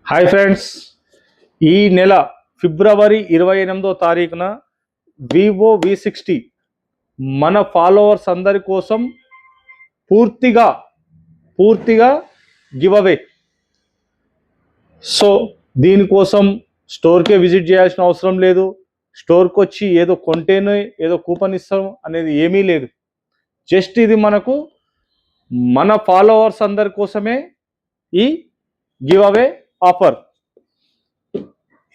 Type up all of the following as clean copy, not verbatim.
Hi friends, ఈ నెల ఫిబ్రవరి 28వ తారీఖున వివో V60 మన ఫాలోవర్స్ అందరి కోసం పూర్తిగా గివ్ అవే. సో దీనికోసం స్టోర్కే విజిట్ చేయాల్సిన అవసరం లేదు. స్టోర్కి వచ్చి ఏదో కొంటేనే ఏదో కూపన్ ఇస్తాం అనేది ఏమీ లేదు. జస్ట్ ఇది మన ఫాలోవర్స్ అందరి కోసమే ఈ గివ్ అవే ఆఫర్.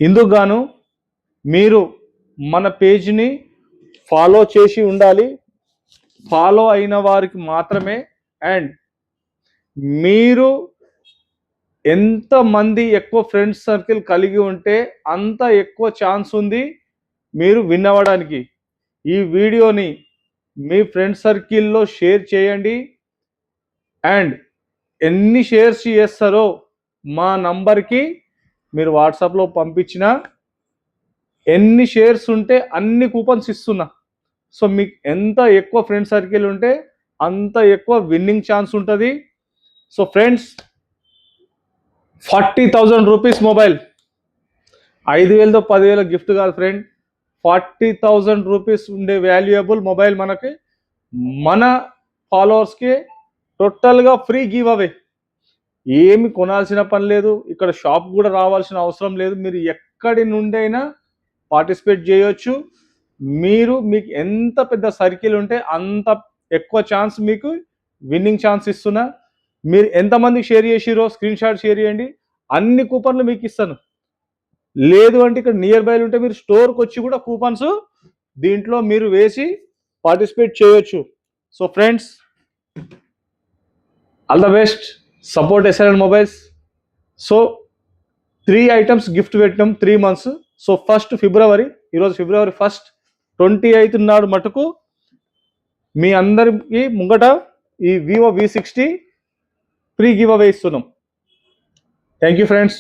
ఇందుకు గాను మీరు మన పేజ్ని ఫాలో చేసి ఉండాలి. ఫాలో అయిన వారికి మాత్రమే. అండ్ మీరు ఎంతమంది ఎక్కువ ఫ్రెండ్స్ సర్కిల్ కలిగి ఉంటే అంత ఎక్కువ ఛాన్స్ ఉంది మీరు విన్ అవ్వడానికి. ఈ వీడియోని మీ ఫ్రెండ్ సర్కిల్లో షేర్ చేయండి. అండ్ ఎన్ని షేర్స్ చేస్తారో మా నంబర్కి మీరు వాట్సాప్లో పంపించిన ఎన్ని షేర్స్ ఉంటే అన్ని కూపన్స్ ఇస్తున్నా. సో మీకు ఎంత ఎక్కువ ఫ్రెండ్ సర్కిల్ ఉంటే అంత ఎక్కువ విన్నింగ్ ఛాన్స్ ఉంటుంది. సో ఫ్రెండ్స్, 40,000 రూపీస్ మొబైల్, 5,000తో 10,000 గిఫ్ట్ కాదు ఫ్రెండ్, 40,000 రూపీస్ ఉండే వాల్యుయబుల్ మొబైల్ మనకి మన ఫాలోవర్స్కి టోటల్గా ఫ్రీ గివ్ అవే. ఏమి కొనాల్సిన పని లేదు, ఇక్కడ షాప్ కూడా రావాల్సిన అవసరం లేదు. మీరు ఎక్కడి నుండైనా పార్టిసిపేట్ చేయొచ్చు. మీకు ఎంత పెద్ద సర్కిల్ ఉంటే అంత ఎక్కువ ఛాన్స్ మీకు విన్నింగ్ ఛాన్స్ ఇస్తున్నా. మీరు ఎంతమందికి షేర్ చేసిరో స్క్రీన్ షాట్ షేర్ చేయండి, అన్ని కూపన్లు మీకు ఇస్తాను. లేదు అంటే ఇక్కడ నియర్ బై ఉంటే మీరు స్టోర్కి వచ్చి కూడా కూపన్స్ దీంట్లో మీరు వేసి పార్టిసిపేట్ చేయొచ్చు. So friends, all the best, support SLN mobiles. So 3 items gift పెట్టినాం 3 months. సో ఫస్ట్ ఫిబ్రవరి, ఈరోజు ఫిబ్రవరి 1st, 28 నాడు మటుకు మీ అందరికి ముంగట ఈ Vivo V60 free give away ఇస్తున్నాం. Thank you friends.